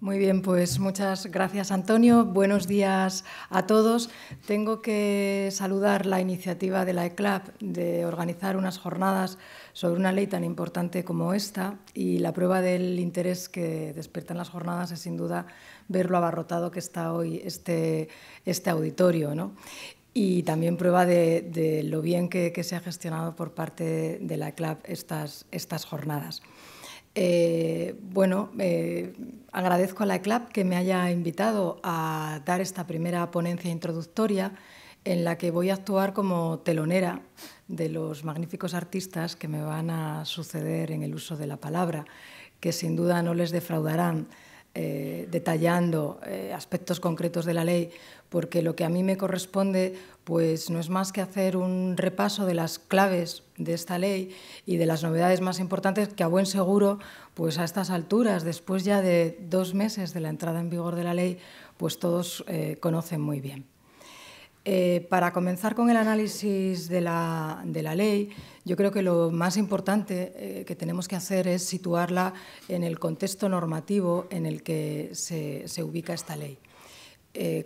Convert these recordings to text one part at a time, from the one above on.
Muy bien, pues muchas gracias, Antonio. Buenos días a todos. Tengo que saludar la iniciativa de la ECLAP de organizar unas jornadas sobre una ley tan importante como esta, y la prueba del interés que despiertan las jornadas es sin duda ver lo abarrotado que está hoy este auditorio, ¿no? Y también prueba de lo bien que se ha gestionado por parte de la ECLAP estas jornadas. Agradezco a la ECLAP que me haya invitado a dar esta primera ponencia introductoria en la que voy a actuar como telonera de los magníficos artistas que me van a suceder en el uso de la palabra, que sin duda no les defraudarán detallando aspectos concretos de la ley, porque lo que a mí me corresponde pues no es más que hacer un repaso de las claves de esta ley y de las novedades más importantes que a buen seguro, pues a estas alturas, después ya de 2 meses de la entrada en vigor de la ley, pues todos conocen muy bien. Para comenzar con el análisis de la ley, yo creo que lo más importante que tenemos que hacer es situarla en el contexto normativo en el que se ubica esta ley.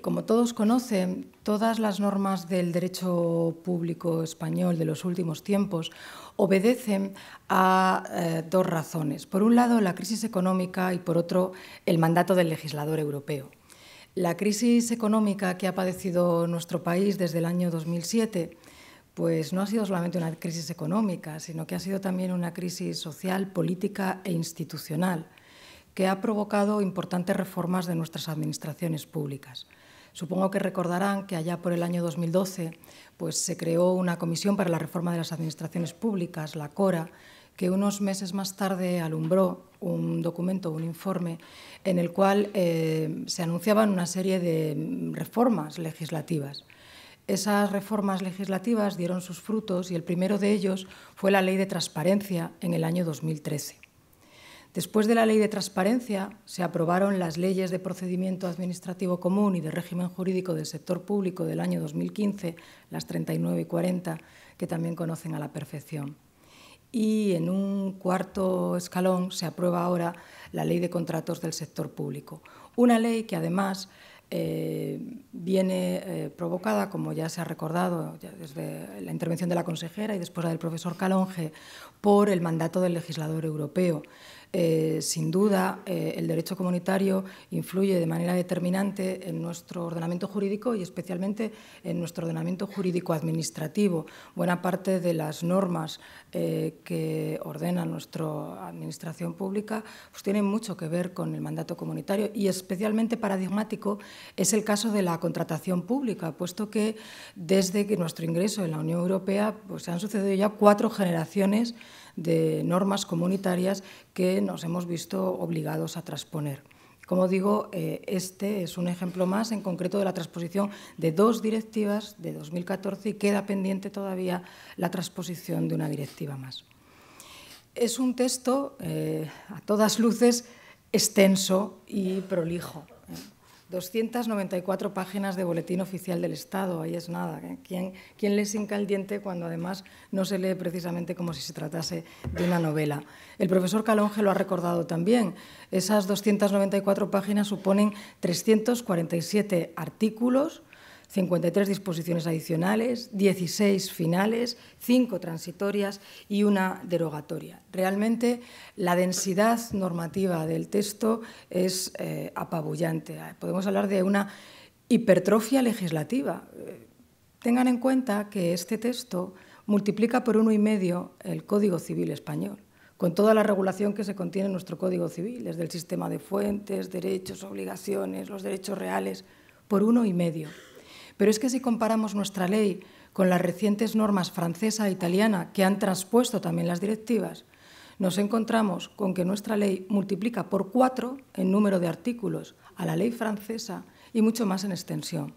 Como todos conocen, todas las normas del derecho público español de los últimos tiempos obedecen a 2 razones. Por un lado, la crisis económica y, por otro, el mandato del legislador europeo. La crisis económica que ha padecido nuestro país desde el año 2007 pues no ha sido solamente una crisis económica, sino que ha sido también una crisis social, política e institucional, que ha provocado importantes reformas de nuestras administraciones públicas. Supongo que recordarán que allá por el año 2012 pues, se creó una comisión para la reforma de las administraciones públicas, la CORA, que unos meses más tarde alumbró un documento, un informe, en el cual se anunciaban una serie de reformas legislativas. Esas reformas legislativas dieron sus frutos y el primero de ellos fue la Ley de Transparencia en el año 2013. Después de la Ley de Transparencia se aprobaron las leyes de procedimiento administrativo común y de régimen jurídico del sector público del año 2015, las 39 y 40, que también conocen a la perfección. Y en un cuarto escalón se aprueba ahora la Ley de Contratos del Sector Público. Una ley que además viene provocada, como ya se ha recordado ya desde la intervención de la consejera y después la del profesor Calonge, por el mandato del legislador europeo. Sin duda, el derecho comunitario influye de manera determinante en nuestro ordenamiento jurídico y especialmente en nuestro ordenamiento jurídico-administrativo. Buena parte de las normas que ordenan nuestra administración pública pues tienen mucho que ver con el mandato comunitario, y especialmente paradigmático es el caso de la contratación pública, puesto que desde que nuestro ingreso en la Unión Europea pues se han sucedido ya 4 generaciones de normas comunitarias que nos hemos visto obligados a transponer. Como digo, este es un ejemplo más, en concreto, de la transposición de 2 directivas de 2014 y queda pendiente todavía la transposición de una directiva más. Es un texto, a todas luces, extenso y prolijo. 294 páginas de Boletín Oficial del Estado, ahí es nada. ¿Quién lee sin caliente cuando además no se lee precisamente como si se tratase de una novela? El profesor Calonge lo ha recordado también. Esas 294 páginas suponen 347 artículos, 53 disposiciones adicionales, 16 finales, 5 transitorias y una derogatoria. Realmente la densidad normativa del texto es apabullante. Podemos hablar de una hipertrofia legislativa. Tengan en cuenta que este texto multiplica por 1,5 el Código Civil español, con toda la regulación que se contiene en nuestro Código Civil, desde el sistema de fuentes, derechos, obligaciones, los derechos reales, por 1,5. Pero es que si comparamos nuestra ley con las recientes normas francesa e italiana que han transpuesto también las directivas, nos encontramos con que nuestra ley multiplica por 4 en número de artículos a la ley francesa y mucho más en extensión.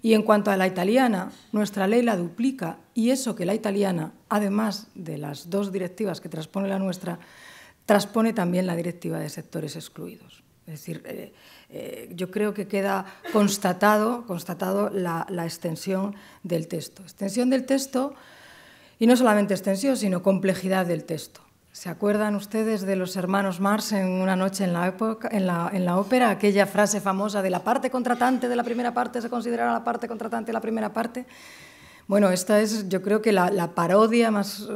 Y en cuanto a la italiana, nuestra ley la duplica, y eso que la italiana, además de las 2 directivas que transpone la nuestra, transpone también la directiva de sectores excluidos. Es decir, yo creo que queda constatado la extensión del texto. Extensión del texto, y no solamente extensión, sino complejidad del texto. ¿Se acuerdan ustedes de los hermanos Marx en Una noche en la ópera? Aquella frase famosa de la parte contratante de la primera parte se considerará la parte contratante de la primera parte. Bueno, esta es, yo creo que la parodia más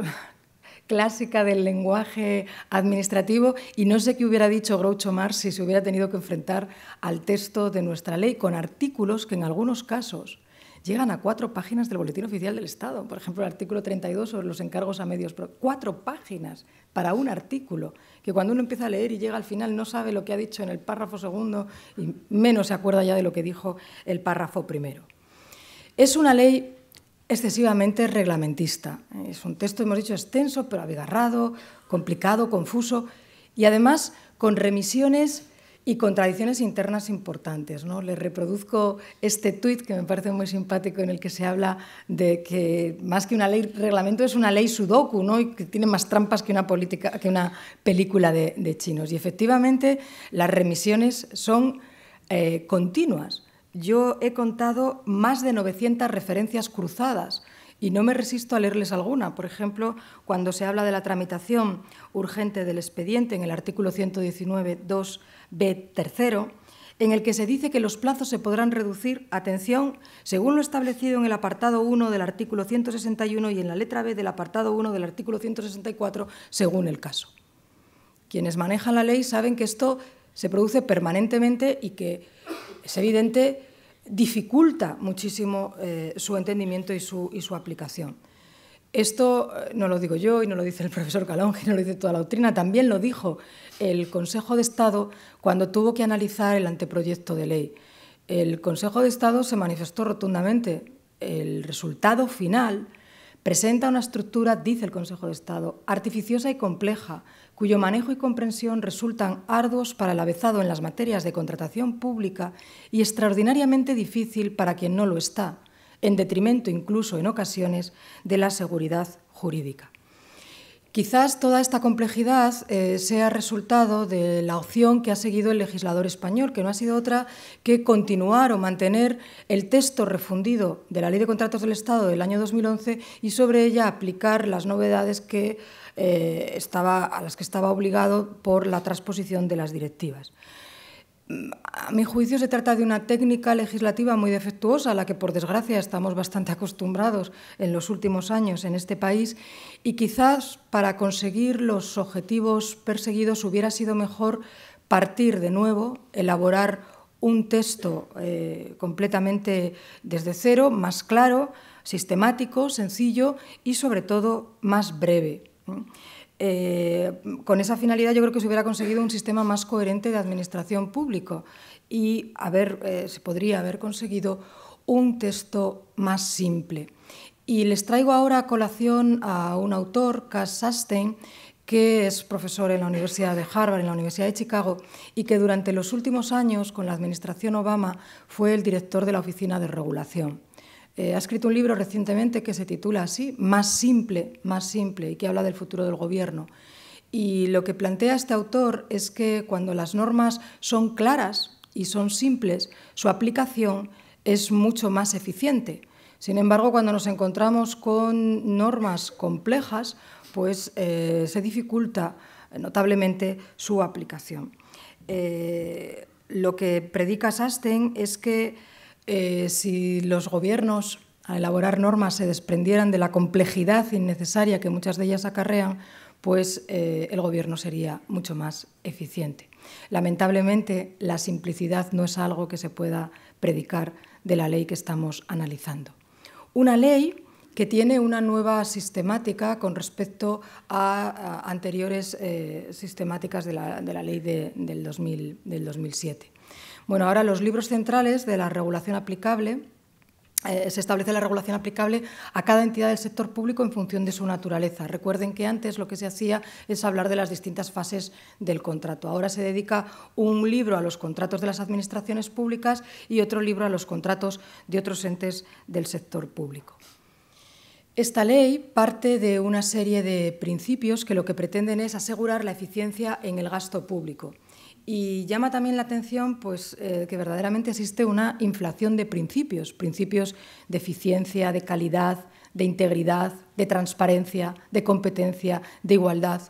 clásica del lenguaje administrativo, y no sé qué hubiera dicho Groucho Marx si se hubiera tenido que enfrentar al texto de nuestra ley con artículos que en algunos casos llegan a 4 páginas del Boletín Oficial del Estado. Por ejemplo, el artículo 32 sobre los encargos a medios. 4 páginas para un artículo, que cuando uno empieza a leer y llega al final no sabe lo que ha dicho en el párrafo segundo y menos se acuerda ya de lo que dijo el párrafo primero. Es una ley excesivamente reglamentista. Es un texto, hemos dicho, extenso, pero abigarrado, complicado, confuso y además con remisiones y contradicciones internas importantes, ¿no? Les reproduzco este tuit que me parece muy simpático en el que se habla de que más que una ley reglamento es una ley sudoku, ¿no? Y que tiene más trampas que una película de chinos. Y efectivamente las remisiones son continuas. Yo he contado más de 900 referencias cruzadas y no me resisto a leerles alguna. Por ejemplo, cuando se habla de la tramitación urgente del expediente en el artículo 119.2b tercero, en el que se dice que los plazos se podrán reducir, atención, según lo establecido en el apartado 1 del artículo 161 y en la letra B del apartado 1 del artículo 164, según el caso. Quienes manejan la ley saben que esto se produce permanentemente y que es evidente, dificulta muchísimo su entendimiento y su aplicación. Esto no lo digo yo y no lo dice el profesor Calonge, no lo dice toda la doctrina, también lo dijo el Consejo de Estado cuando tuvo que analizar el anteproyecto de ley. El Consejo de Estado se manifestó rotundamente. El resultado final presenta una estructura, dice el Consejo de Estado, artificiosa y compleja, cuyo manejo y comprensión resultan arduos para el avezado en las materias de contratación pública y extraordinariamente difícil para quien no lo está, en detrimento incluso en ocasiones de la seguridad jurídica. Quizás toda esta complejidad sea resultado de la opción que ha seguido el legislador español, que no ha sido otra que continuar o mantener el texto refundido de la Ley de Contratos del Estado del año 2011 y sobre ella aplicar las novedades a las que estaba obligado por la transposición de las directivas. A mi juicio se trata de una técnica legislativa muy defectuosa, a la que por desgracia estamos bastante acostumbrados en los últimos años en este país, y quizás para conseguir los objetivos perseguidos hubiera sido mejor partir de nuevo, elaborar un texto completamente desde cero, más claro, sistemático, sencillo y sobre todo más breve. Con esa finalidad yo creo que se hubiera conseguido un sistema más coherente de administración pública y se podría haber conseguido un texto más simple. Y les traigo ahora a colación a un autor, Cass Sunstein, que es profesor en la Universidad de Harvard, en la Universidad de Chicago, y que durante los últimos años, con la administración Obama, fue el director de la Oficina de Regulación. Ha escrito un libro recientemente que se titula así, Más simple, y que habla del futuro del gobierno. Y lo que plantea este autor es que cuando las normas son claras y son simples, su aplicación es mucho más eficiente. Sin embargo, cuando nos encontramos con normas complejas, pues se dificulta notablemente su aplicación. Lo que predica Sunstein es que si los gobiernos, al elaborar normas, se desprendieran de la complejidad innecesaria que muchas de ellas acarrean, pues el gobierno sería mucho más eficiente. Lamentablemente, la simplicidad no es algo que se pueda predicar de la ley que estamos analizando. Una ley que tiene una nueva sistemática con respecto a anteriores sistemáticas de la ley del 2007. Bueno, ahora los libros centrales de la regulación aplicable, se establece la regulación aplicable a cada entidad del sector público en función de su naturaleza. Recuerden que antes lo que se hacía es hablar de las distintas fases del contrato. Ahora se dedica un libro a los contratos de las administraciones públicas y otro libro a los contratos de otros entes del sector público. Esta ley parte de una serie de principios que lo que pretenden es asegurar la eficiencia en el gasto público. Y llama también la atención pues, que verdaderamente existe una inflación de principios de eficiencia, de calidad, de integridad, de transparencia, de competencia, de igualdad.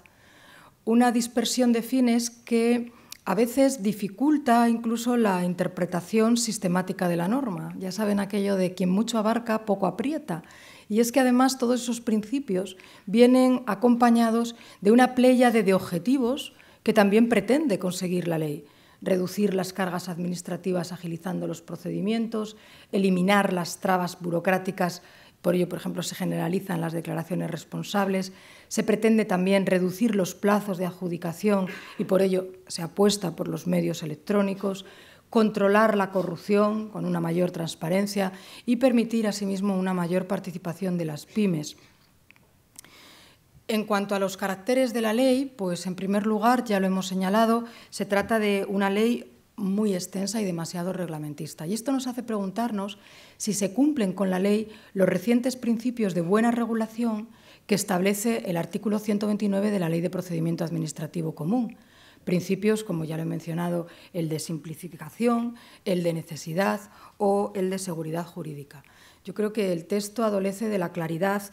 una dispersión de fines que a veces dificulta incluso la interpretación sistemática de la norma. Ya saben aquello de quien mucho abarca, poco aprieta. Y es que además todos esos principios vienen acompañados de una pléyade de objetivos que también pretende conseguir la ley. Reducir las cargas administrativas agilizando los procedimientos, eliminar las trabas burocráticas. Por ello, por ejemplo, se generalizan las declaraciones responsables. Se pretende también reducir los plazos de adjudicación y por ello se apuesta por los medios electrónicos, controlar la corrupción con una mayor transparencia y permitir asimismo una mayor participación de las pymes. En cuanto a los caracteres de la ley, pues en primer lugar, ya lo hemos señalado, se trata de una ley muy extensa y demasiado reglamentista. Y esto nos hace preguntarnos si se cumplen con la ley los recientes principios de buena regulación que establece el artículo 129 de la Ley de Procedimiento Administrativo Común. Principios, como ya lo he mencionado, el de simplificación, el de necesidad o el de seguridad jurídica. Yo creo que el texto adolece de la claridad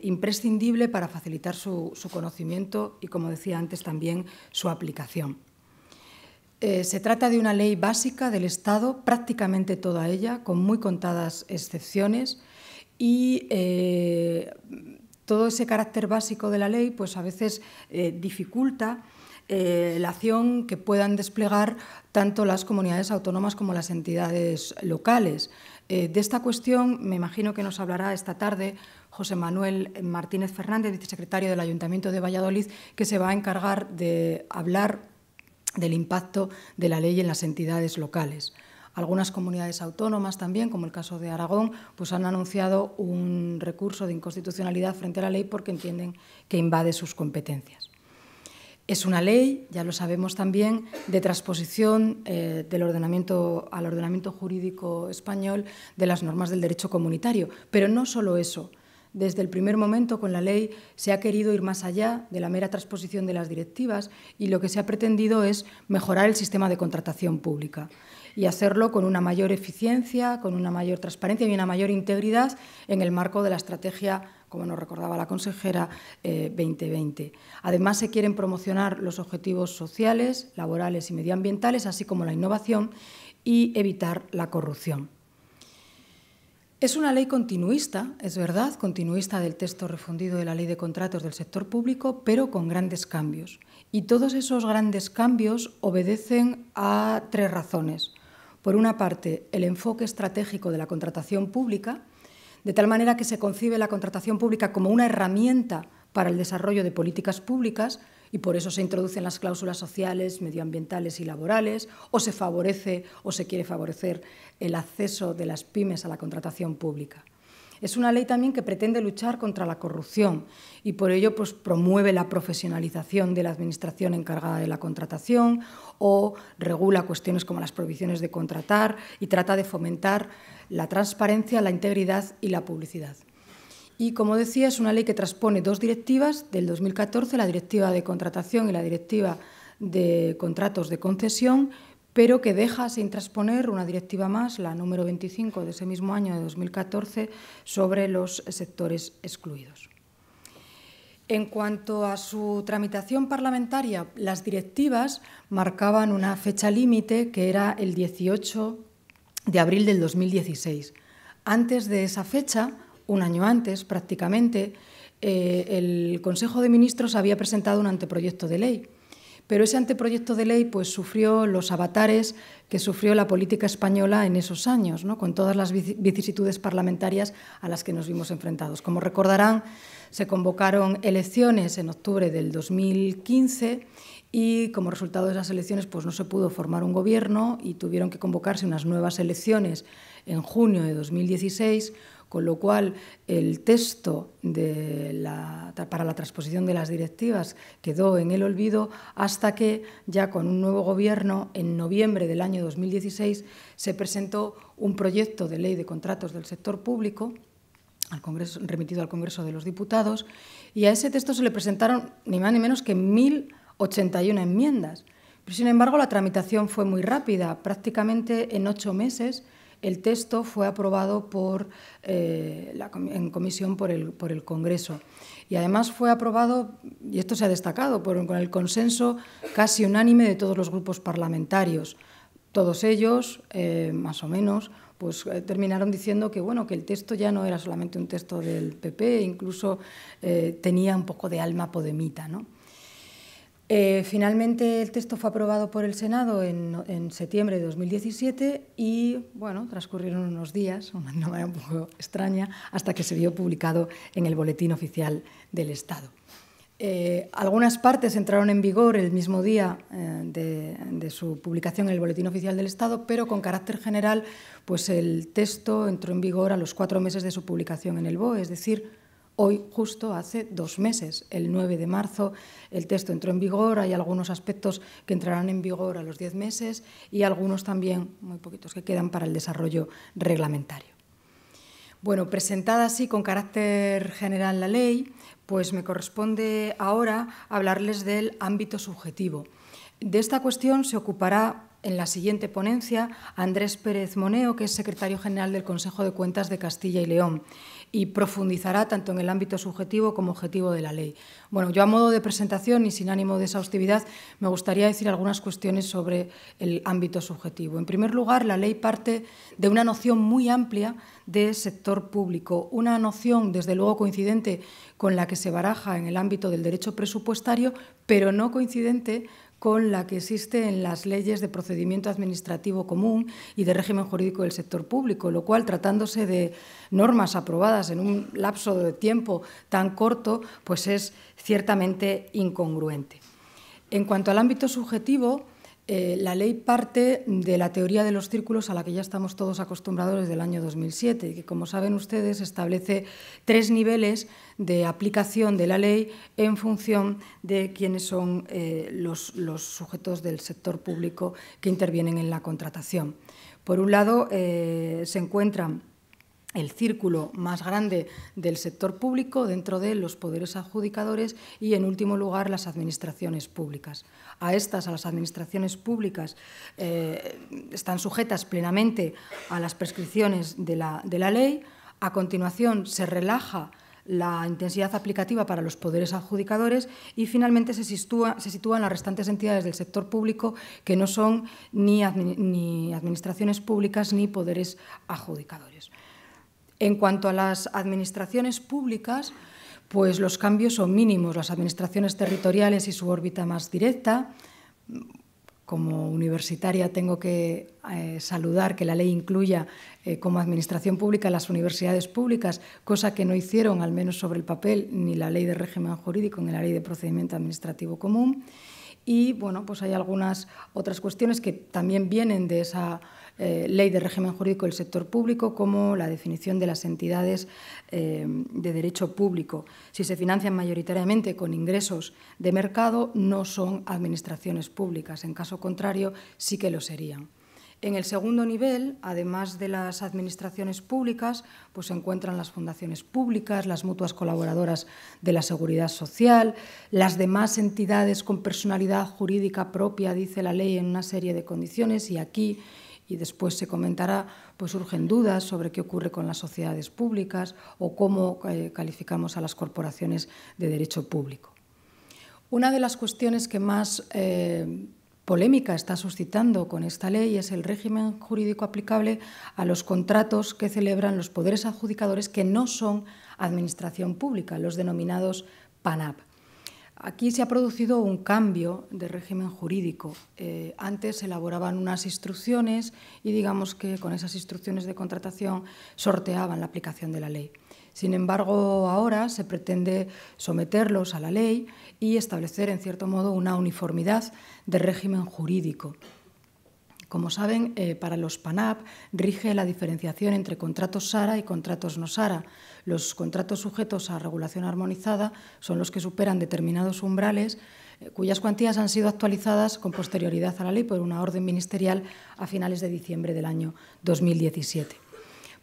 imprescindible para facilitar su conocimiento y, como decía antes, también su aplicación. Se trata de una ley básica del Estado, prácticamente toda ella, con muy contadas excepciones, y todo ese carácter básico de la ley pues a veces dificulta la acción que puedan desplegar tanto las comunidades autónomas como las entidades locales. De esta cuestión me imagino que nos hablará esta tarde José Manuel Martínez Fernández, vicesecretario del Ayuntamiento de Valladolid, que se va a encargar de hablar del impacto de la ley en las entidades locales. Algunas comunidades autónomas también, como el caso de Aragón, pues han anunciado un recurso de inconstitucionalidad frente a la ley porque entienden que invade sus competencias. Es una ley, ya lo sabemos también, de transposición al ordenamiento jurídico español de las normas del derecho comunitario. Pero no solo eso. Desde el primer momento, con la ley, se ha querido ir más allá de la mera transposición de las directivas y lo que se ha pretendido es mejorar el sistema de contratación pública y hacerlo con una mayor eficiencia, con una mayor transparencia y una mayor integridad en el marco de la estrategia, como nos recordaba la consejera, 2020. Además, se quieren promocionar los objetivos sociales, laborales y medioambientales, así como la innovación y evitar la corrupción. Es una ley continuista, es verdad, continuista del texto refundido de la Ley de Contratos del Sector Público, pero con grandes cambios. Y todos esos grandes cambios obedecen a tres razones. Por una parte, el enfoque estratégico de la contratación pública, de tal manera que se concibe la contratación pública como una herramienta para el desarrollo de políticas públicas y por eso se introducen las cláusulas sociales, medioambientales y laborales, o se favorece o se quiere favorecer el acceso de las pymes a la contratación pública. Es una ley también que pretende luchar contra la corrupción y por ello pues, promueve la profesionalización de la administración encargada de la contratación o regula cuestiones como las prohibiciones de contratar y trata de fomentar la transparencia, la integridad y la publicidad. Y, como decía, es una ley que transpone dos directivas del 2014, la Directiva de Contratación y la Directiva de Contratos de Concesión, pero que deja sin transponer una directiva más, la número 25 de ese mismo año de 2014, sobre los sectores excluidos. En cuanto a su tramitación parlamentaria, las directivas marcaban una fecha límite que era el 18 de abril del 2016. Antes de esa fecha, un año antes prácticamente, el Consejo de Ministros había presentado un anteproyecto de ley. Pero ese anteproyecto de ley pues, sufrió los avatares que sufrió la política española en esos años, ¿no? Con todas las vicisitudes parlamentarias a las que nos vimos enfrentados. Como recordarán, se convocaron elecciones en octubre del 2015 y como resultado de esas elecciones pues, no se pudo formar un gobierno y tuvieron que convocarse unas nuevas elecciones en junio de 2016, con lo cual el texto para la transposición de las directivas quedó en el olvido hasta que ya con un nuevo gobierno, en noviembre del año 2016, se presentó un proyecto de ley de contratos del sector público remitido al Congreso de los Diputados y a ese texto se le presentaron ni más ni menos que 1.081 enmiendas. Pero, sin embargo, la tramitación fue muy rápida, prácticamente en 8 meses. el texto fue aprobado en comisión por el Congreso. Y además fue aprobado, y esto se ha destacado, con el consenso casi unánime de todos los grupos parlamentarios. Todos ellos, más o menos, pues terminaron diciendo que, bueno, que el texto ya no era solamente un texto del PP, incluso tenía un poco de alma podemita, ¿no? Finalmente el texto fue aprobado por el Senado en septiembre de 2017 y, bueno, transcurrieron unos días, de una manera un poco extraña, hasta que se vio publicado en el Boletín Oficial del Estado. Algunas partes entraron en vigor el mismo día de su publicación en el Boletín Oficial del Estado, pero con carácter general, pues el texto entró en vigor a los 4 meses de su publicación en el BOE, es decir, hoy, justo hace 2 meses, el 9 de marzo, el texto entró en vigor. Hay algunos aspectos que entrarán en vigor a los 10 meses y algunos también, muy poquitos, que quedan para el desarrollo reglamentario. Bueno, presentada así con carácter general la ley, pues me corresponde ahora hablarles del ámbito subjetivo. De esta cuestión se ocupará en la siguiente ponencia Andrés Pérez Moneo, que es secretario general del Consejo de Cuentas de Castilla y León, y profundizará tanto en el ámbito subjetivo como objetivo de la ley. Bueno, yo a modo de presentación y sin ánimo de exhaustividad me gustaría decir algunas cuestiones sobre el ámbito subjetivo. En primer lugar, la ley parte de una noción muy amplia de sector público, una noción desde luego coincidente con la que se baraja en el ámbito del derecho presupuestario, pero no coincidente con la que existe en las leyes de procedimiento administrativo común y de régimen jurídico del sector público, lo cual, tratándose de normas aprobadas en un lapso de tiempo tan corto, pues es ciertamente incongruente. En cuanto al ámbito subjetivo, la ley parte de la teoría de los círculos a la que ya estamos todos acostumbrados desde el año 2007, que, como saben ustedes, establece 3 niveles de aplicación de la ley en función de quiénes son los sujetos del sector público que intervienen en la contratación. Por un lado, se encuentran el círculo más grande del sector público, dentro de él los poderes adjudicadores y, en último lugar, las administraciones públicas. A las administraciones públicas, están sujetas plenamente a las prescripciones de la ley. A continuación, se relaja la intensidad aplicativa para los poderes adjudicadores y, finalmente, se sitúan las restantes entidades del sector público que no son ni administraciones públicas ni poderes adjudicadores. En cuanto a las administraciones públicas, pues los cambios son mínimos. Las administraciones territoriales y su órbita más directa. Como universitaria tengo que saludar que la ley incluya como administración pública las universidades públicas, cosa que no hicieron, al menos sobre el papel, ni la Ley de Régimen Jurídico ni la Ley de Procedimiento Administrativo Común. Y, bueno, pues hay algunas otras cuestiones que también vienen de esa Ley de Régimen Jurídico del Sector Público, como la definición de las entidades de derecho público. Si se financian mayoritariamente con ingresos de mercado, no son administraciones públicas. En caso contrario, sí que lo serían. En el segundo nivel, además de las administraciones públicas, pues se encuentran las fundaciones públicas, las mutuas colaboradoras de la Seguridad Social, las demás entidades con personalidad jurídica propia, dice la ley, en una serie de condiciones, y aquí, y después se comentará, pues surgen dudas sobre qué ocurre con las sociedades públicas o cómo calificamos a las corporaciones de derecho público. Una de las cuestiones que más polémica está suscitando con esta ley es el régimen jurídico aplicable a los contratos que celebran los poderes adjudicadores que no son administración pública, los denominados PANAP. Aquí se ha producido un cambio de régimen jurídico. Antes se elaboraban unas instrucciones y, digamos que con esas instrucciones de contratación sorteaban la aplicación de la ley. Sin embargo, ahora se pretende someterlos a la ley y establecer, en cierto modo, una uniformidad de régimen jurídico. Como saben, para los PANAP rige la diferenciación entre contratos SARA y contratos no SARA. Los contratos sujetos a regulación armonizada son los que superan determinados umbrales, cuyas cuantías han sido actualizadas con posterioridad a la ley por una orden ministerial a finales de diciembre del año 2017.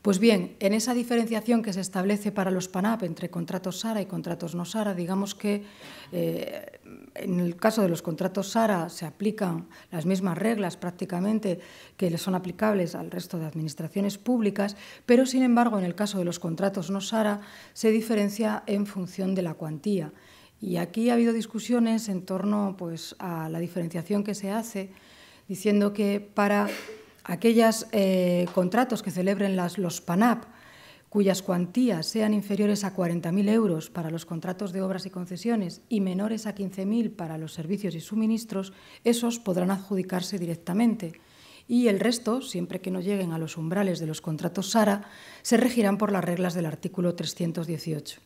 Pues bien, en esa diferenciación que se establece para los PANAP entre contratos SARA y contratos no SARA, digamos que en el caso de los contratos SARA se aplican las mismas reglas prácticamente que les son aplicables al resto de administraciones públicas, pero sin embargo en el caso de los contratos no SARA se diferencia en función de la cuantía. Y aquí ha habido discusiones en torno pues, a la diferenciación que se hace, diciendo que para aquellos contratos que celebren los PANAP, cuyas cuantías sean inferiores a 40.000 euros para los contratos de obras y concesiones y menores a 15.000 para los servicios y suministros, esos podrán adjudicarse directamente. Y el resto, siempre que no lleguen a los umbrales de los contratos SARA, se regirán por las reglas del artículo 318.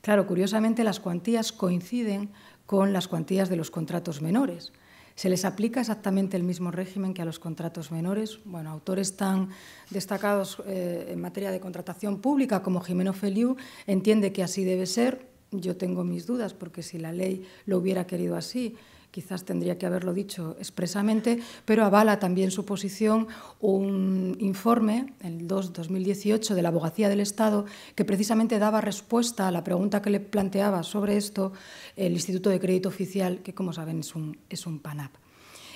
Claro, curiosamente, las cuantías coinciden con las cuantías de los contratos menores. ¿Se les aplica exactamente el mismo régimen que a los contratos menores? Bueno, autores tan destacados en materia de contratación pública como Jimeno Feliu entiende que así debe ser. Yo tengo mis dudas porque si la ley lo hubiera querido así, quizás tendría que haberlo dicho expresamente, pero avala también su posición un informe, el 2018, de la Abogacía del Estado, que precisamente daba respuesta a la pregunta que le planteaba sobre esto el Instituto de Crédito Oficial, que, como saben, es un PANAP.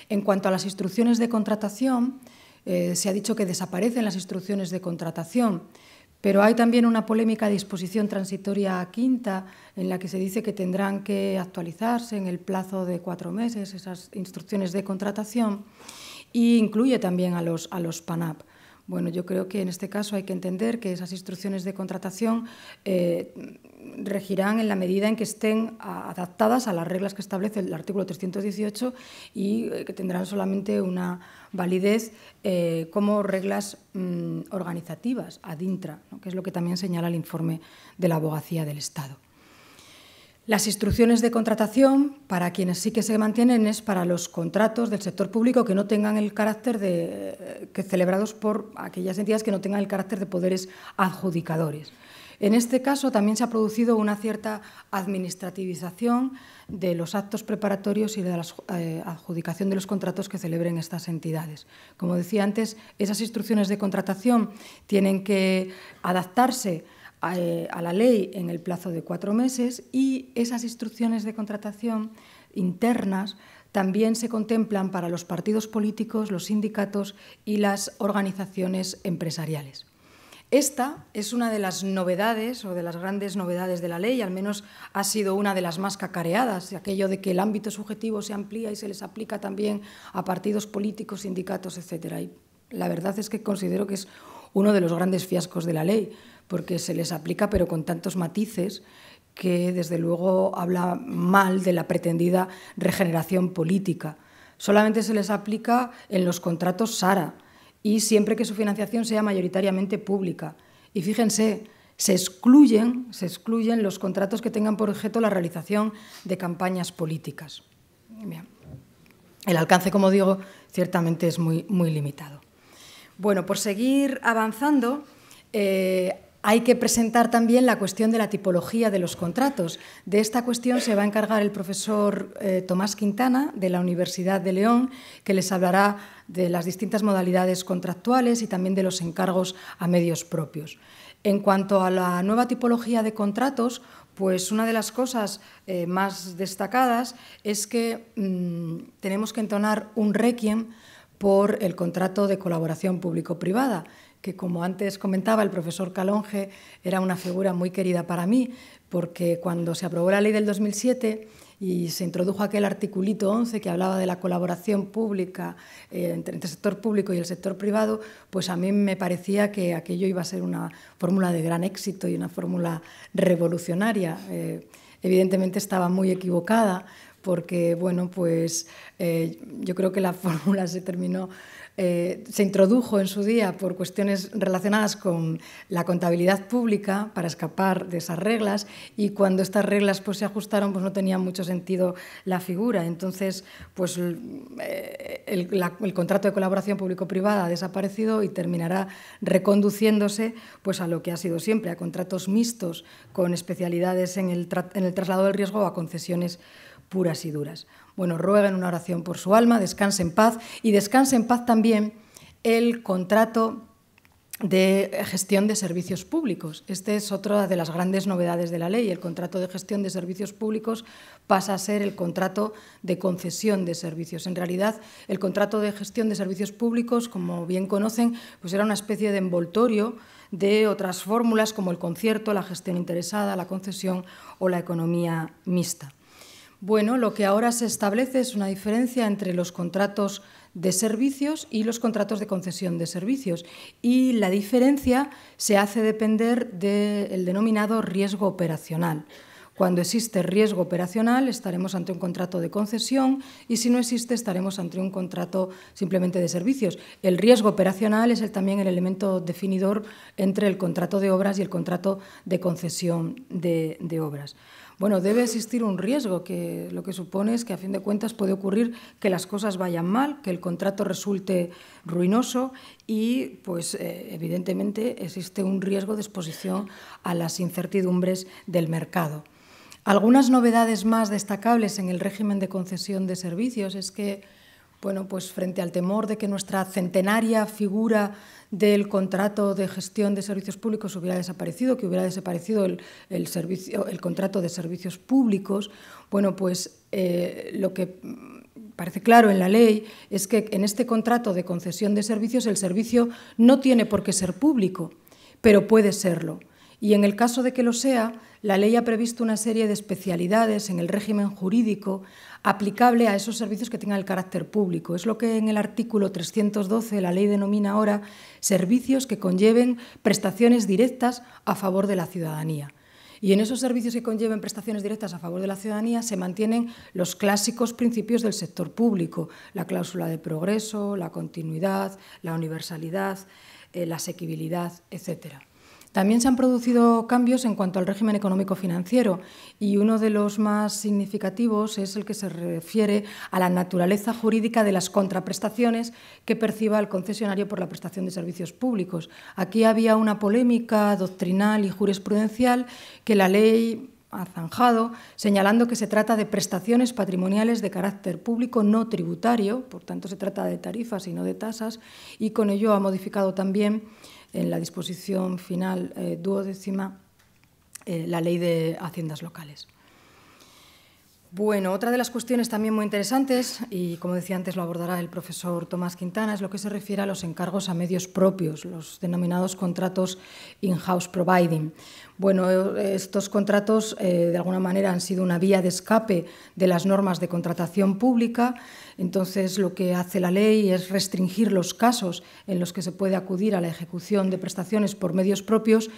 En cuanto a las instrucciones de contratación, se ha dicho que desaparecen las instrucciones de contratación, pero hay también una polémica disposición transitoria quinta en la que se dice que tendrán que actualizarse en el plazo de 4 meses esas instrucciones de contratación e incluye también a los PANAP. Bueno, yo creo que en este caso hay que entender que esas instrucciones de contratación regirán en la medida en que estén adaptadas a las reglas que establece el artículo 318 y que tendrán solamente una validez como reglas organizativas ad intra, ¿no? Que es lo que también señala el informe de la Abogacía del Estado. Las instrucciones de contratación, para quienes sí que se mantienen, es para los contratos del sector público que no tengan el carácter que celebrados por aquellas entidades que no tengan el carácter de poderes adjudicadores. En este caso también se ha producido una cierta administrativización de los actos preparatorios y de la adjudicación de los contratos que celebren estas entidades. Como decía antes, esas instrucciones de contratación tienen que adaptarse a la ley en el plazo de 4 meses y esas instrucciones de contratación internas también se contemplan para los partidos políticos, los sindicatos y las organizaciones empresariales. Esta es una de las novedades o de las grandes novedades de la ley, al menos ha sido una de las más cacareadas, aquello de que el ámbito subjetivo se amplía y se les aplica también a partidos políticos, sindicatos, etc. Y la verdad es que considero que es uno de los grandes fiascos de la ley, porque se les aplica pero con tantos matices que desde luego habla mal de la pretendida regeneración política. Solamente se les aplica en los contratos SARA y siempre que su financiación sea mayoritariamente pública. Y fíjense, se excluyen los contratos que tengan por objeto la realización de campañas políticas. Bien. El alcance, como digo, ciertamente es muy limitado. Bueno, por seguir avanzando, hay que presentar también la cuestión de la tipología de los contratos. De esta cuestión se va a encargar el profesor Tomás Quintana, de la Universidad de León, que les hablará de las distintas modalidades contractuales y también de los encargos a medios propios. En cuanto a la nueva tipología de contratos, pues una de las cosas más destacadas es que tenemos que entonar un requiem por el contrato de colaboración público-privada, que, como antes comentaba el profesor Calonge, era una figura muy querida para mí, porque cuando se aprobó la ley del 2007 y se introdujo aquel articulito 11 que hablaba de la colaboración pública entre el sector público y el sector privado, pues a mí me parecía que aquello iba a ser una fórmula de gran éxito y una fórmula revolucionaria. Evidentemente estaba muy equivocada, porque bueno, pues yo creo que la fórmula se introdujo en su día por cuestiones relacionadas con la contabilidad pública para escapar de esas reglas, y cuando estas reglas pues se ajustaron pues no tenía mucho sentido la figura. Entonces pues el contrato de colaboración público-privada ha desaparecido y terminará reconduciéndose pues a lo que ha sido siempre, a contratos mixtos con especialidades en el traslado del riesgo o a concesiones puras y duras. Bueno, rueguen una oración por su alma, descanse en paz, y descanse en paz también el contrato de gestión de servicios públicos. Esta es otra de las grandes novedades de la ley. El contrato de gestión de servicios públicos pasa a ser el contrato de concesión de servicios. En realidad, el contrato de gestión de servicios públicos, como bien conocen, pues era una especie de envoltorio de otras fórmulas como el concierto, la gestión interesada, la concesión o la economía mixta. Bueno, lo que ahora se establece es una diferencia entre los contratos de servicios y los contratos de concesión de servicios. Y la diferencia se hace depender del denominado riesgo operacional. Cuando existe riesgo operacional estaremos ante un contrato de concesión y si no existe estaremos ante un contrato simplemente de servicios. El riesgo operacional es también el elemento definidor entre el contrato de obras y el contrato de concesión de obras. Bueno, debe existir un riesgo, que lo que supone es que a fin de cuentas puede ocurrir que las cosas vayan mal, que el contrato resulte ruinoso y, pues, evidentemente existe un riesgo de exposición a las incertidumbres del mercado. Algunas novedades más destacables en el régimen de concesión de servicios es que, bueno, pues frente al temor de que nuestra centenaria figura del contrato de gestión de servicios públicos hubiera desaparecido, que hubiera desaparecido el contrato de servicios públicos, bueno, pues lo que parece claro en la ley es que en este contrato de concesión de servicios el servicio no tiene por qué ser público, pero puede serlo. Y en el caso de que lo sea, la ley ha previsto una serie de especialidades en el régimen jurídico aplicable a esos servicios que tengan el carácter público. Es lo que en el artículo 312 la ley denomina ahora servicios que conlleven prestaciones directas a favor de la ciudadanía. Y en esos servicios que conlleven prestaciones directas a favor de la ciudadanía se mantienen los clásicos principios del sector público, la cláusula de progreso, la continuidad, la universalidad, la asequibilidad, etcétera. También se han producido cambios en cuanto al régimen económico-financiero y uno de los más significativos es el que se refiere a la naturaleza jurídica de las contraprestaciones que perciba el concesionario por la prestación de servicios públicos. Aquí había una polémica doctrinal y jurisprudencial que la ley ha zanjado, señalando que se trata de prestaciones patrimoniales de carácter público no tributario, por tanto se trata de tarifas y no de tasas, y con ello ha modificado también en la disposición final duodécima la Ley de Haciendas Locales. Bueno, otra de las cuestiones también muy interesantes, y como decía antes lo abordará el profesor Tomás Quintana, es lo que se refiere a los encargos a medios propios, los denominados contratos in-house providing. Bueno, estos contratos de alguna manera han sido una vía de escape de las normas de contratación pública. Entonces, lo que hace la ley es restringir los casos en los que se puede acudir a la ejecución de prestaciones por medios propios,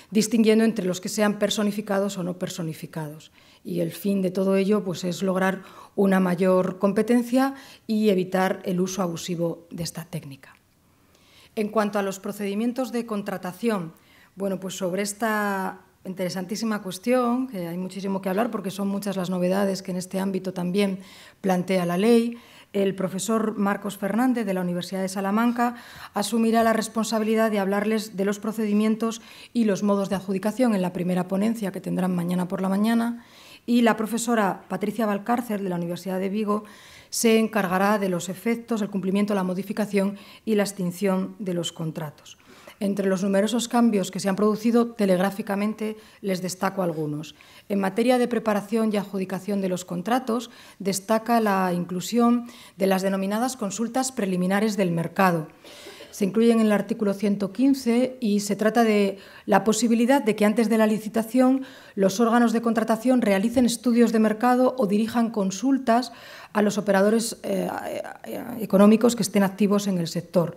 distinguiendo entre los que sean personificados o no personificados. Y el fin de todo ello pues, es lograr una mayor competencia y evitar el uso abusivo de esta técnica. En cuanto a los procedimientos de contratación, bueno, pues sobre esta interesantísima cuestión, que hay muchísimo que hablar porque son muchas las novedades que en este ámbito también plantea la ley, el profesor Marcos Fernández de la Universidad de Salamanca asumirá la responsabilidad de hablarles de los procedimientos y los modos de adjudicación en la primera ponencia que tendrán mañana por la mañana, y la profesora Patricia Valcárcer de la Universidad de Vigo se encargará de los efectos, el cumplimiento, la modificación y la extinción de los contratos. Entre los numerosos cambios que se han producido, telegráficamente les destaco algunos. En materia de preparación y adjudicación de los contratos, destaca la inclusión de las denominadas consultas preliminares del mercado. Se incluyen en el artículo 115 y se trata de la posibilidad de que antes de la licitación los órganos de contratación realicen estudios de mercado o dirijan consultas a los operadores económicos que estén activos en el sector.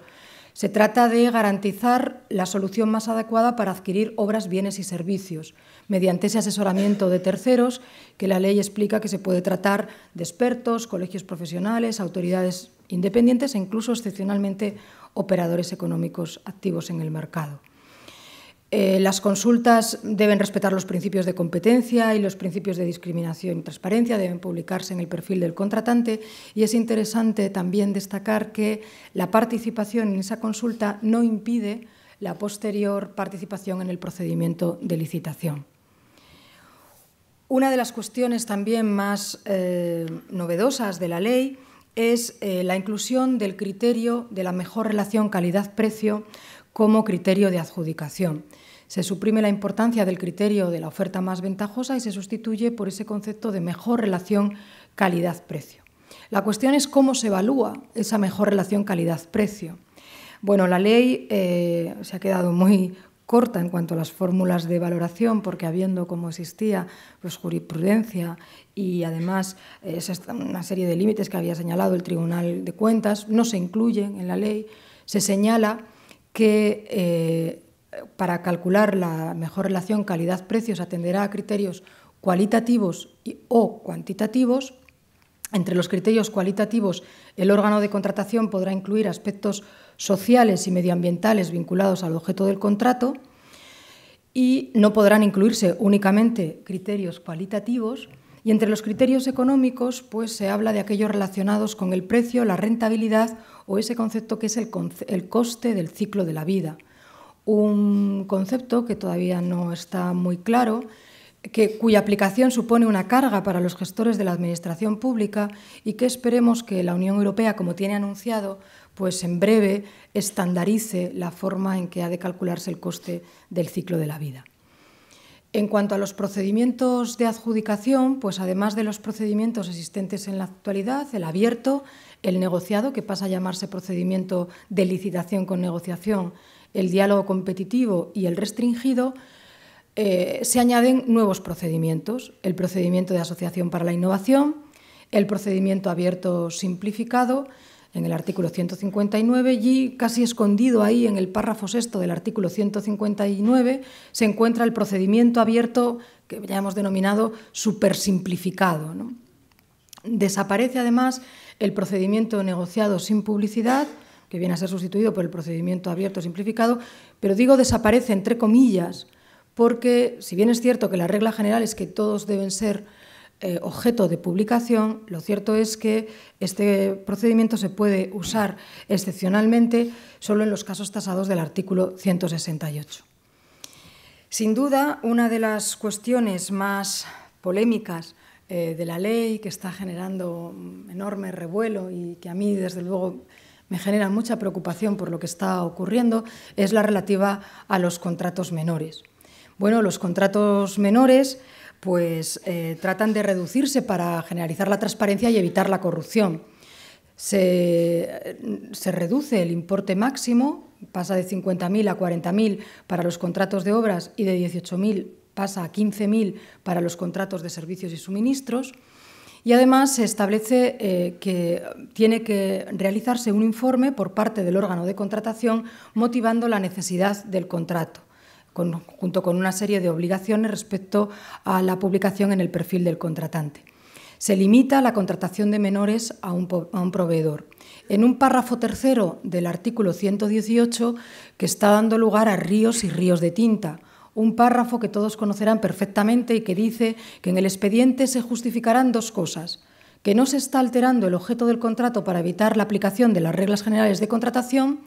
Se trata de garantizar la solución más adecuada para adquirir obras, bienes y servicios, mediante ese asesoramiento de terceros que la ley explica que se puede tratar de expertos, colegios profesionales, autoridades independientes e incluso, excepcionalmente, operadores económicos activos en el mercado. Las consultas deben respetar los principios de competencia y los principios de discriminación y transparencia, deben publicarse en el perfil del contratante y es interesante también destacar que la participación en esa consulta no impide la posterior participación en el procedimiento de licitación. Una de las cuestiones también más novedosas de la ley es la inclusión del criterio de la mejor relación calidad-precio como criterio de adjudicación. Se suprime la importancia del criterio de la oferta más ventajosa y se sustituye por ese concepto de mejor relación calidad-precio. La cuestión es cómo se evalúa esa mejor relación calidad-precio. Bueno, la ley se ha quedado muy corta en cuanto a las fórmulas de valoración, porque habiendo, como existía, pues, jurisprudencia y además una serie de límites que había señalado el Tribunal de Cuentas, no se incluyen en la ley. Se señala que para calcular la mejor relación calidad-precio se atenderá a criterios cualitativos o cuantitativos. Entre los criterios cualitativos, el órgano de contratación podrá incluir aspectos sociales y medioambientales vinculados al objeto del contrato y no podrán incluirse únicamente criterios cualitativos. Y entre los criterios económicos, pues, se habla de aquellos relacionados con el precio, la rentabilidad o ese concepto que es el coste del ciclo de la vida. Un concepto que todavía no está muy claro, cuya aplicación supone una carga para los gestores de la administración pública y que esperemos que la Unión Europea, como tiene anunciado, pues en breve estandarice la forma en que ha de calcularse el coste del ciclo de la vida. En cuanto a los procedimientos de adjudicación, pues además de los procedimientos existentes en la actualidad, el abierto, el negociado, que pasa a llamarse procedimiento de licitación con negociación, el diálogo competitivo y el restringido, se añaden nuevos procedimientos: el procedimiento de asociación para la innovación, el procedimiento abierto simplificado en el artículo 159 y casi escondido ahí en el párrafo sexto del artículo 159 se encuentra el procedimiento abierto que ya hemos denominado supersimplificado, ¿no? Desaparece además el procedimiento negociado sin publicidad, que viene a ser sustituido por el procedimiento abierto simplificado, pero digo desaparece entre comillas, porque si bien es cierto que la regla general es que todos deben ser objeto de publicación, lo cierto es que este procedimiento se puede usar excepcionalmente solo en los casos tasados del artículo 168. Sin duda, una de las cuestiones más polémicas de la ley, que está generando un enorme revuelo y que a mí, desde luego, me genera mucha preocupación por lo que está ocurriendo, es la relativa a los contratos menores. Bueno, los contratos menores pues tratan de reducirse para generalizar la transparencia y evitar la corrupción. Se reduce el importe máximo, pasa de 50.000 a 40.000 para los contratos de obras y de 18.000 pasa a 15.000 para los contratos de servicios y suministros. Y además se establece que tiene que realizarse un informe por parte del órgano de contratación motivando la necesidad del contrato, junto con una serie de obligaciones respecto a la publicación en el perfil del contratante. Se limita la contratación de menores a un proveedor. En un párrafo tercero del artículo 118, que está dando lugar a ríos y ríos de tinta, un párrafo que todos conocerán perfectamente y que dice que en el expediente se justificarán dos cosas: que no se está alterando el objeto del contrato para evitar la aplicación de las reglas generales de contratación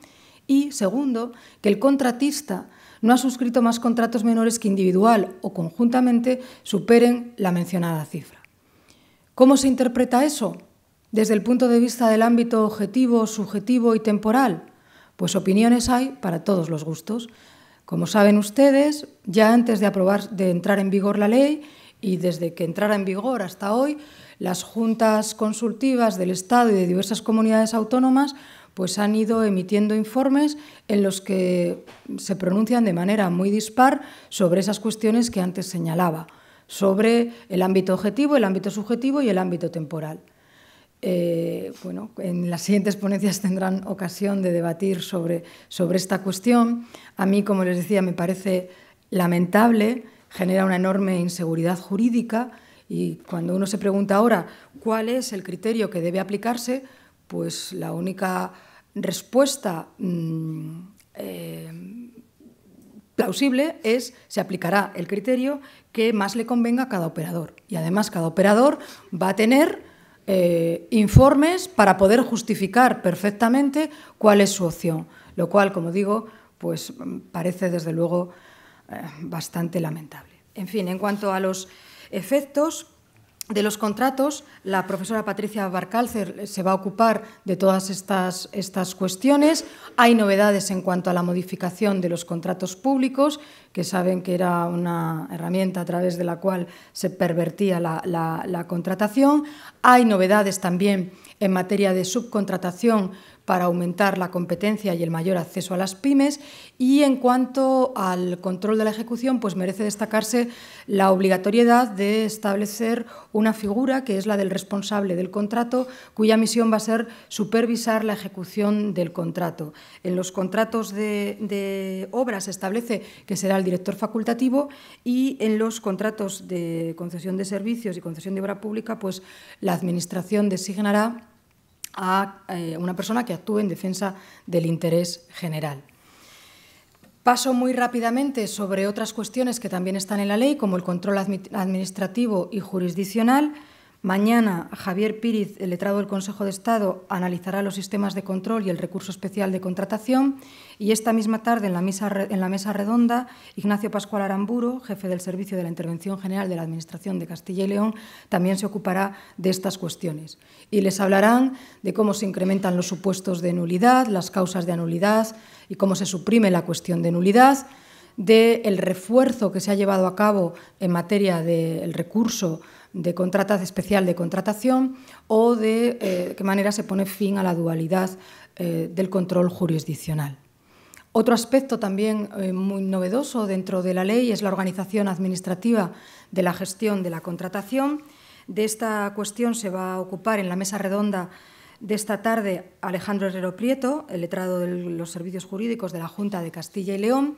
y, segundo, que el contratista no ha suscrito más contratos menores que individual o conjuntamente superen la mencionada cifra. ¿Cómo se interpreta eso? Desde el punto de vista del ámbito objetivo, subjetivo y temporal, pues opiniones hay para todos los gustos. Como saben ustedes, ya antes de entrar en vigor la ley y desde que entrara en vigor hasta hoy, las juntas consultivas del Estado y de diversas comunidades autónomas pues han ido emitiendo informes en los que se pronuncian de manera muy dispar sobre esas cuestiones que antes señalaba, sobre el ámbito objetivo, el ámbito subjetivo y el ámbito temporal. Bueno, en las siguientes ponencias tendrán ocasión de debatir sobre esta cuestión. A mí, como les decía, me parece lamentable, genera una enorme inseguridad jurídica y cuando uno se pregunta ahora cuál es el criterio que debe aplicarse, pues la única respuesta plausible es: se aplicará el criterio que más le convenga a cada operador. Y además cada operador va a tener informes para poder justificar perfectamente cuál es su opción, lo cual, como digo, pues parece desde luego bastante lamentable. En fin, en cuanto a los efectos, de los contratos, la profesora Patricia Barcálcer se va a ocupar de todas estas cuestiones. Hay novedades en cuanto a la modificación de los contratos públicos, que saben que era una herramienta a través de la cual se pervertía la contratación. Hay novedades también en materia de subcontratación para aumentar la competencia y el mayor acceso a las pymes. Y en cuanto al control de la ejecución, pues merece destacarse la obligatoriedad de establecer una figura, que es la del responsable del contrato, cuya misión va a ser supervisar la ejecución del contrato. En los contratos de obra se establece que será el director facultativo, y en los contratos de concesión de servicios y concesión de obra pública, pues la Administración designará a una persona que actúe en defensa del interés general. Paso muy rápidamente sobre otras cuestiones que también están en la ley, como el control administrativo y jurisdiccional. Mañana, Javier Píriz, el letrado del Consejo de Estado, analizará los sistemas de control y el recurso especial de contratación. Y esta misma tarde, en la mesa redonda, Ignacio Pascual Aramburu, jefe del Servicio de la Intervención General de la Administración de Castilla y León, también se ocupará de estas cuestiones. Y les hablarán de cómo se incrementan los supuestos de nulidad, las causas de nulidad y cómo se suprime la cuestión de nulidad, del refuerzo que se ha llevado a cabo en materia del recurso de especial de contratación, o de qué manera se pone fin a la dualidad del control jurisdiccional. Otro aspecto también muy novedoso dentro de la ley es la organización administrativa de la gestión de la contratación. De esta cuestión se va a ocupar en la mesa redonda de esta tarde Alejandro Herrero Prieto, el letrado de los servicios jurídicos de la Junta de Castilla y León.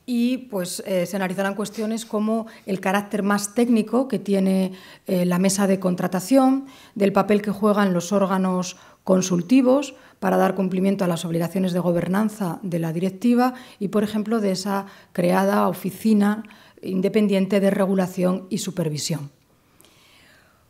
Y pues, se analizarán cuestiones como el carácter más técnico que tiene la mesa de contratación, del papel que juegan los órganos consultivos para dar cumplimiento a las obligaciones de gobernanza de la directiva y, por ejemplo, de esa creada oficina independiente de regulación y supervisión.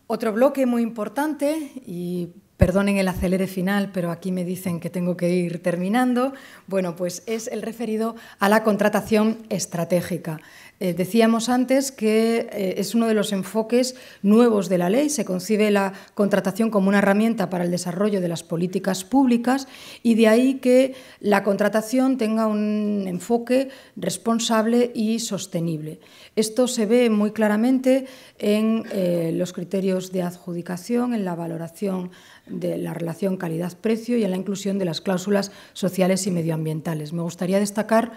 Otro bloque muy importante, y perdonen el acelere final, pero aquí me dicen que tengo que ir terminando, bueno, pues es el referido a la contratación estratégica. Decíamos antes que es uno de los enfoques nuevos de la ley. Se concibe la contratación como una herramienta para el desarrollo de las políticas públicas, y de ahí que la contratación tenga un enfoque responsable y sostenible. Esto se ve muy claramente en los criterios de adjudicación, en la valoración de la relación calidad-precio y en la inclusión de las cláusulas sociales y medioambientales. Me gustaría destacar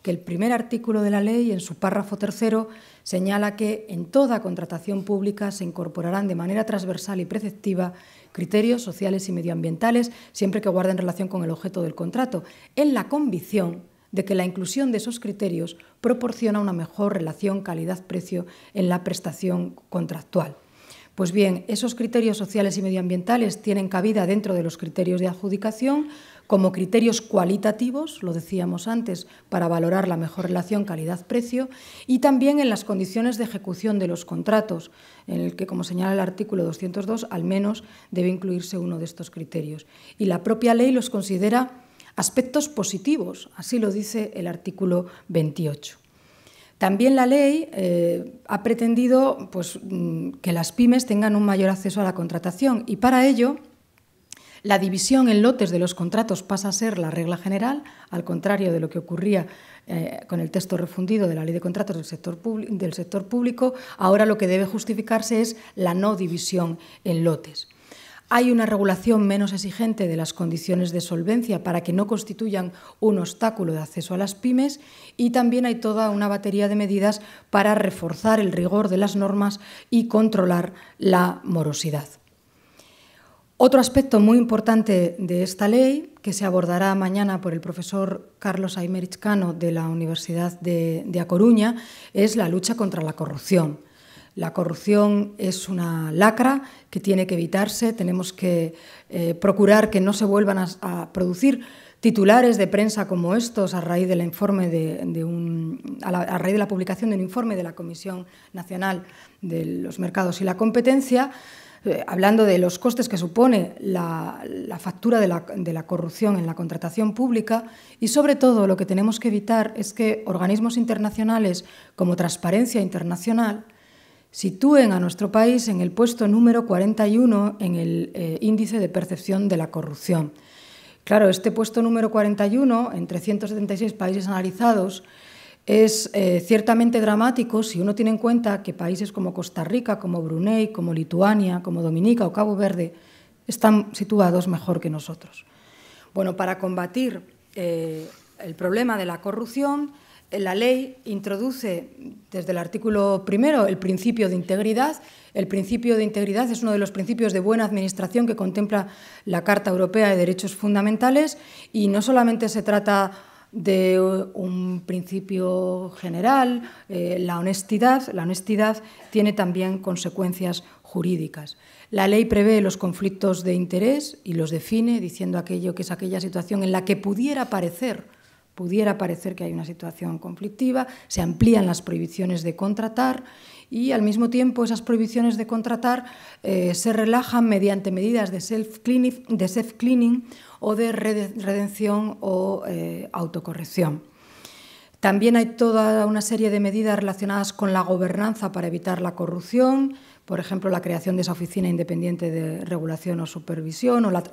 que el primer artículo de la ley, en su párrafo tercero, señala que en toda contratación pública se incorporarán de manera transversal y preceptiva criterios sociales y medioambientales, siempre que guarden relación con el objeto del contrato, en la convicción de que la inclusión de esos criterios proporciona una mejor relación calidad-precio en la prestación contractual. Pues bien, esos criterios sociales y medioambientales tienen cabida dentro de los criterios de adjudicación como criterios cualitativos, lo decíamos antes, para valorar la mejor relación calidad-precio, y también en las condiciones de ejecución de los contratos, en el que, como señala el artículo 202, al menos debe incluirse uno de estos criterios. Y la propia ley los considera aspectos positivos, así lo dice el artículo 28. También la ley ha pretendido pues, que las pymes tengan un mayor acceso a la contratación, y para ello la división en lotes de los contratos pasa a ser la regla general, al contrario de lo que ocurría con el texto refundido de la Ley de Contratos del sector público. Ahora lo que debe justificarse es la no división en lotes. Hay una regulación menos exigente de las condiciones de solvencia para que no constituyan un obstáculo de acceso a las pymes, y también hay toda una batería de medidas para reforzar el rigor de las normas y controlar la morosidad. Otro aspecto muy importante de esta ley, que se abordará mañana por el profesor Carlos Aymerich Cano de la Universidad de A Coruña, es la lucha contra la corrupción. La corrupción es una lacra que tiene que evitarse. Tenemos que procurar que no se vuelvan a producir titulares de prensa como estos a raíz del informe a raíz de la publicación de un informe de la Comisión Nacional de los Mercados y la Competencia, hablando de los costes que supone la factura de la corrupción en la contratación pública. Y sobre todo lo que tenemos que evitar es que organismos internacionales como Transparencia Internacional sitúen a nuestro país en el puesto número 41 en el índice de percepción de la corrupción. Claro, este puesto número 41, entre 176 países analizados, es ciertamente dramático si uno tiene en cuenta que países como Costa Rica, como Brunei, como Lituania, como Dominica o Cabo Verde están situados mejor que nosotros. Bueno, para combatir el problema de la corrupción, la ley introduce desde el artículo primero el principio de integridad. El principio de integridad es uno de los principios de buena administración que contempla la Carta Europea de Derechos Fundamentales, y no solamente se trata de un principio general, la honestidad tiene también consecuencias jurídicas. La ley prevé los conflictos de interés y los define diciendo aquello que es aquella situación en la que pudiera parecer que hay una situación conflictiva, se amplían las prohibiciones de contratar y al mismo tiempo esas prohibiciones de contratar se relajan mediante medidas de self-cleaning o de redención o autocorrección. También hay toda una serie de medidas relacionadas con la gobernanza para evitar la corrupción, por ejemplo, la creación de esa oficina independiente de regulación o supervisión, o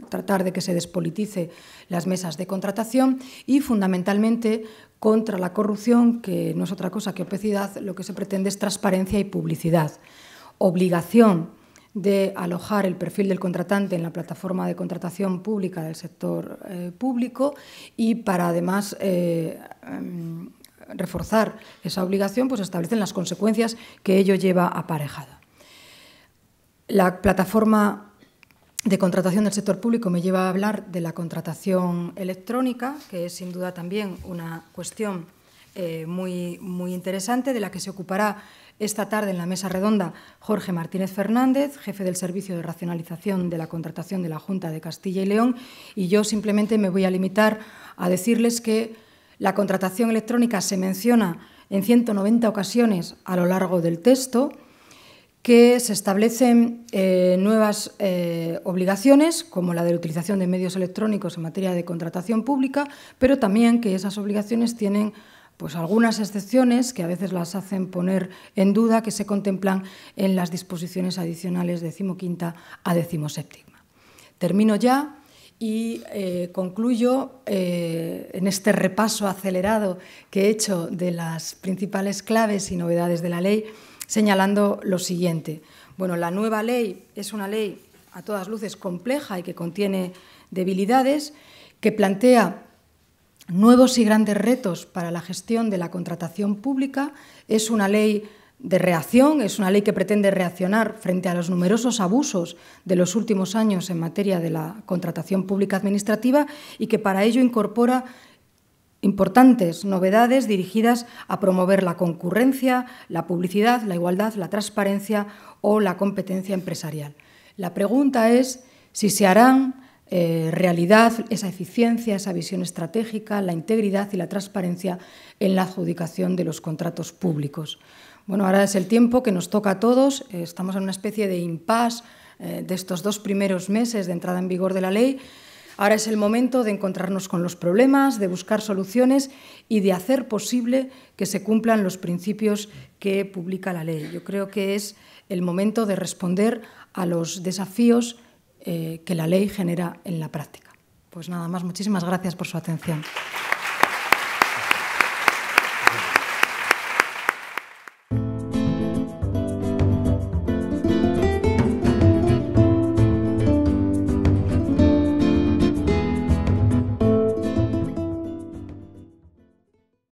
tratar de que se despolitice las mesas de contratación, y fundamentalmente contra la corrupción, que no es otra cosa que opacidad, lo que se pretende es transparencia y publicidad. Obligación de alojar el perfil del contratante en la plataforma de contratación pública del sector público, y para además reforzar esa obligación, pues establecen las consecuencias que ello lleva aparejada. La plataforma de contratación del sector público me lleva a hablar de la contratación electrónica, que es sin duda también una cuestión muy interesante, de la que se ocupará esta tarde en la mesa redonda Jorge Martínez Fernández, jefe del Servicio de Racionalización de la Contratación de la Junta de Castilla y León, y yo simplemente me voy a limitar a decirles que la contratación electrónica se menciona en 190 ocasiones a lo largo del texto, que se establecen nuevas obligaciones, como la de la utilización de medios electrónicos en materia de contratación pública, pero también que esas obligaciones tienen pues, algunas excepciones que a veces las hacen poner en duda, que se contemplan en las disposiciones adicionales 15ª a 17ª. Termino ya y concluyo en este repaso acelerado que he hecho de las principales claves y novedades de la ley, señalando lo siguiente. Bueno, la nueva ley es una ley a todas luces compleja y que contiene debilidades, que plantea nuevos y grandes retos para la gestión de la contratación pública. Es una ley de reacción, es una ley que pretende reaccionar frente a los numerosos abusos de los últimos años en materia de la contratación pública administrativa, y que para ello incorpora importantes novedades dirigidas a promover la concurrencia, la publicidad, la igualdad, la transparencia o la competencia empresarial. La pregunta es si se harán realidad esa eficiencia, esa visión estratégica, la integridad y la transparencia en la adjudicación de los contratos públicos. Bueno, ahora es el tiempo que nos toca a todos. Estamos en una especie de impasse de estos 2 primeros meses de entrada en vigor de la ley. Ahora es el momento de encontrarnos con los problemas, de buscar soluciones y de hacer posible que se cumplan los principios que publica la ley. Yo creo que es el momento de responder a los desafíos que la ley genera en la práctica. Pues nada más, muchísimas gracias por su atención.